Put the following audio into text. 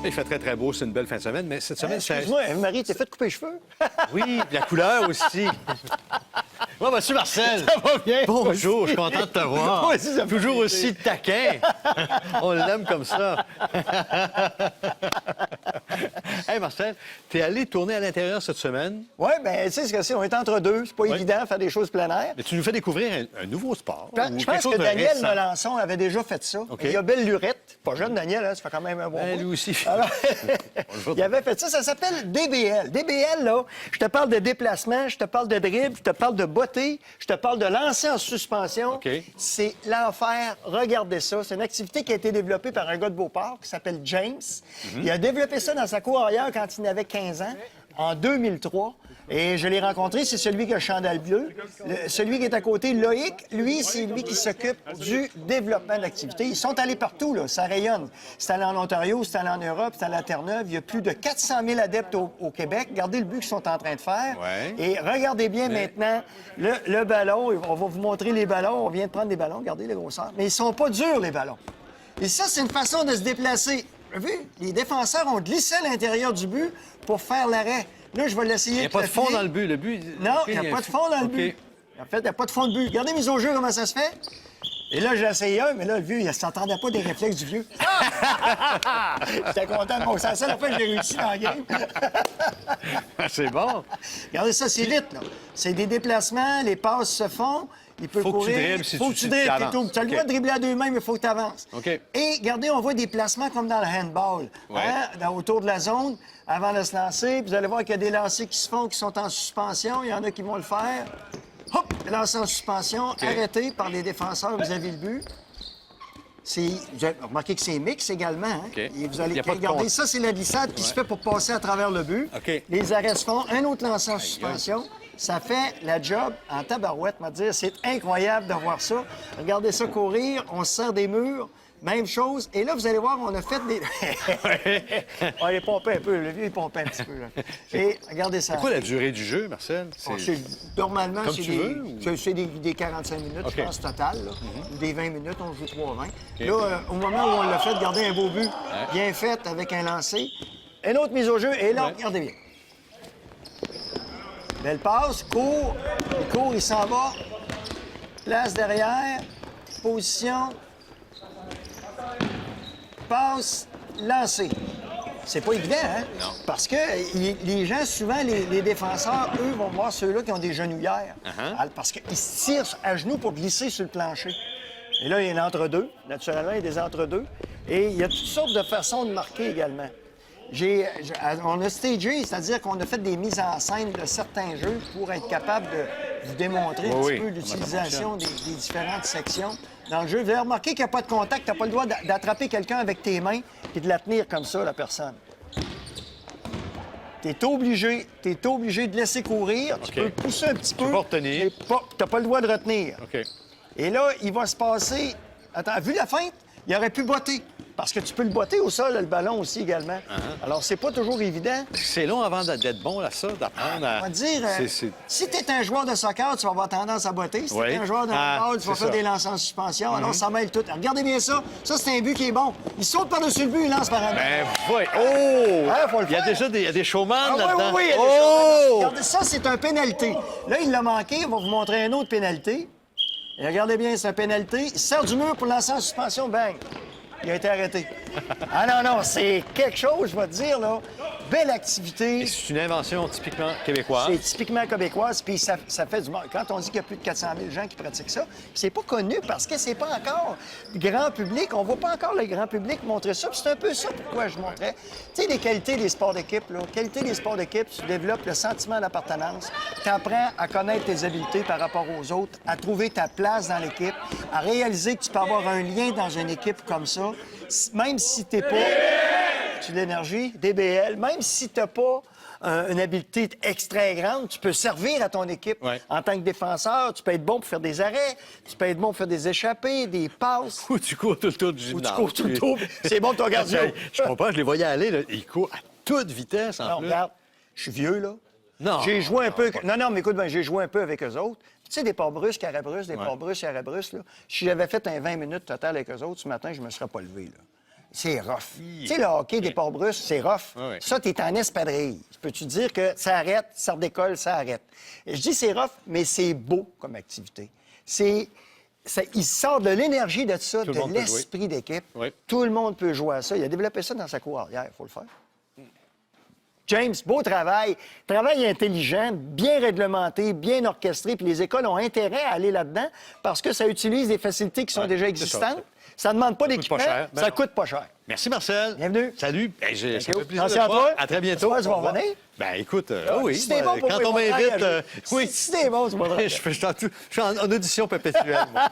Il fait très, très beau. C'est une belle fin de semaine. Mais cette semaine, Excuse-moi, Marie, t'es fait couper les cheveux? Oui, la couleur aussi. Bon, monsieur Marcel. Ça va bien? Bonjour, je suis content de te voir. Moi aussi, ça me fait Toujours plaisir. aussi taquin. On l'aime comme ça. Hey, Marcel, t'es allé tourner à l'intérieur cette semaine, Oui, bien, tu sais ce que c'est, on est entre deux. C'est pas évident de faire des choses plein air. mais tu nous fais découvrir un nouveau sport. Je ou pense quelque chose que de Daniel récent. Melançon avait déjà fait ça. OK. Il y a Belle Lurette. Pas jeune, Daniel, hein, ça fait quand même un bon Ben, bout. lui aussi. Alors, il avait fait ça. Ça s'appelle DBL. DBL, là, je te parle de déplacement, je te parle de dribble, je te parle de beauté, je te parle de lancer en suspension. OK. C'est l'enfer. Regardez ça. C'est une activité qui a été développée par un gars de Beauport qui s'appelle James. Il a développé ça dans sa cour arrière quand il avait 15 ans, en 2003. Et je l'ai rencontré, c'est celui qui a le chandail bleu. Celui qui est à côté, Loïc, lui, c'est lui qui s'occupe du développement de l'activité. Ils sont allés partout, là, ça rayonne. C'est allé en Ontario, c'est allé en Europe, c'est allé à Terre-Neuve. Il y a plus de 400 000 adeptes au Québec. Regardez le but qu'ils sont en train de faire. Ouais. Et regardez bien maintenant le ballon. On va vous montrer les ballons. On vient de prendre des ballons. Regardez les grosseurs. Mais ils sont pas durs, les ballons. Et ça, c'est une façon de se déplacer. Vous avez vu? Les défenseurs ont glissé à l'intérieur du but pour faire l'arrêt. Là, je vais l'essayer. Il n'y a pas de fond dans le but. Le but. Non, il n'y a pas de fond dans le but. En fait, il n'y a pas de fond de but. Regardez mise au jeu, comment ça se fait. Et là, j'ai essayé un, mais là, le vieux, il ne s'entendait pas des réflexes du vieux. J'étais content de mon sens. C'est la fois que j'ai réussi dans la game. C'est bon. Regardez ça, c'est vite, là. C'est des déplacements, les passes se font. Il peut Faut que tu courir. dribbles si faut tu- que tu si tu dribbles, avances. t'es tout. Tu as le droit OK. de dribbler à deux mains, mais il faut que tu avances. OK. Et regardez, on voit des placements comme dans le handball. Ouais. Autour de la zone, avant de se lancer. Puis vous allez voir qu'il y a des lancers qui se font, qui sont en suspension. Il y en a qui vont le faire. Hop! Lancer en suspension, arrêté par les défenseurs vis-à-vis le but. Vous avez remarqué que c'est mix également. Hein? OK. Et vous Il allez y a pas de regarder, compte. ça, c'est la glissade qui se fait pour passer à travers le but. OK. Les arrêts se font. Un autre lancer en suspension. Ça fait la job en tabarouette, m'a dire. C'est incroyable de voir ça. Regardez ça courir. On se sert des murs. Même chose. Et là, vous allez voir, on a fait des... Il est pompé un peu. Le vieux, il pompé un petit peu. Là. Et regardez ça. C'est quoi la durée du jeu, Marcel? Normalement, Comme c'est tu veux, ou- c'est des 45 minutes, OK. je pense, total. Là. Ou des 20 minutes, on joue 3-20. Là, au moment où on l'a fait, regardez un beau but, bien fait, avec un lancer. Une autre mise au jeu, et là, regardez bien. Belle passe, court, il s'en va. Place derrière, position. Passe, lancer. C'est pas évident, hein? Non. Parce que les gens, souvent, les défenseurs, eux, vont voir ceux-là qui ont des genouillères. Parce qu'ils se tirent à genoux pour glisser sur le plancher. Et là, il y a un entre-deux. Naturellement, il y a des entre-deux. Et il y a toutes sortes de façons de marquer également. On a stagé, c'est-à-dire qu'on a fait des mises en scène de certains jeux pour être capable de vous démontrer un Oui, petit oui, peu comment ça l'utilisation des différentes sections dans le jeu. Vous avez remarqué qu'il n'y a pas de contact, tu n'as pas le droit d'attraper quelqu'un avec tes mains et de la tenir comme ça, la personne. Tu es obligé de laisser courir. Tu peux pousser un petit peu. peux pas retenir. Tu n'as pas le droit de retenir. OK. Et là, il va se passer... Attends, vu la feinte, il aurait pu botter. Parce que tu peux le botter au sol, le ballon aussi également. Alors, c'est pas toujours évident. C'est long avant d'être bon, là, ça, d'apprendre à... On va dire, C'est- si tu es un joueur de soccer, tu vas avoir tendance à botter. Si tu Oui. es un joueur de handball, tu vas c'est faire ça. des lancers en suspension. Alors, ça mêle tout. Regardez bien ça. Ça, c'est un but qui est bon. Il saute par-dessus le but, il lance par en bas. Ben, oui. Oh! Hein, faut le Il y a faire. déjà il y a des showman Ah oui, là-dedans. oui, il y a des Oh! choses. Regardez, ça, c'est un pénalité. Là, il l'a manqué. On va vous montrer un autre pénalité. Et regardez bien, c'est un pénalité. Il sert du mur pour lancer en suspension. Bang! Il a été arrêté. Ah non, c'est quelque chose, je vais te dire, là. Belle activité. C'est une invention typiquement québécoise. C'est typiquement québécoise, puis ça fait du monde. Quand on dit qu'il y a plus de 400 000 gens qui pratiquent ça, c'est pas connu parce que c'est pas encore grand public. On voit pas encore le grand public montrer ça. Puis c'est un peu ça pourquoi je montrais. Tu sais, les qualités des sports d'équipe, là. Qualité des sports d'équipe, tu développes le sentiment d'appartenance. Tu apprends à connaître tes habiletés par rapport aux autres, à trouver ta place dans l'équipe, à réaliser que tu peux avoir un lien dans une équipe comme ça, même si t'es pas... Tu de l'énergie, DBL, même si tu n'as pas une habileté extra grande, tu peux servir à ton équipe. Ouais. En tant que défenseur, tu peux être bon pour faire des arrêts, tu peux être bon pour faire des échappées, des passes. Ou tu cours tout le tour du Ou gymnase. tu cours tout le tour. C'est bon pour ton gardien. Je comprends, je les voyais aller, là. Ils courent à toute vitesse, en Non, plus. regarde, je suis vieux, là. Non. J'ai joué un peu... Non, mais écoute, ben, j'ai joué un peu avec eux autres. Tu sais, des ports brusques, arrêts brusques, des ports brusques, arrêts brusques, là. Si j'avais fait un 20 minutes total avec eux autres, ce matin, je me serais pas levé, là. c'est rough. Tu sais, le hockey des Port-Bruce, c'est rough. Oui, oui. Ça, t'es en espadrille. Peux-tu dire que ça arrête, ça redécolle, ça arrête? Et je dis c'est rough, mais c'est beau comme activité. Il sort de l'énergie de ça, Tout le monde de peut l'esprit d'équipe. Oui. Tout le monde peut jouer à ça. Il a développé ça dans sa cour arrière, il faut le faire. James, beau travail. Travail intelligent, bien réglementé, bien orchestré, puis les écoles ont intérêt à aller là-dedans parce que ça utilise des facilités qui sont déjà c'est existantes. ça. Ça ne demande pas d'équipement, pas cher. Ben ça non. coûte pas cher. Merci, Marcel. Bienvenue. Salut. Ça Thank me you. fait plaisir de Attention te à voir. toi. À très bientôt. Toi, tu vas Au revoir. revenir? Ben, écoute, oui. Si t'es bon pour Quand moi, on ils vont m'invite, t'engager. oui. Si t'es bon, tu vas Je suis en audition perpétuelle. moi.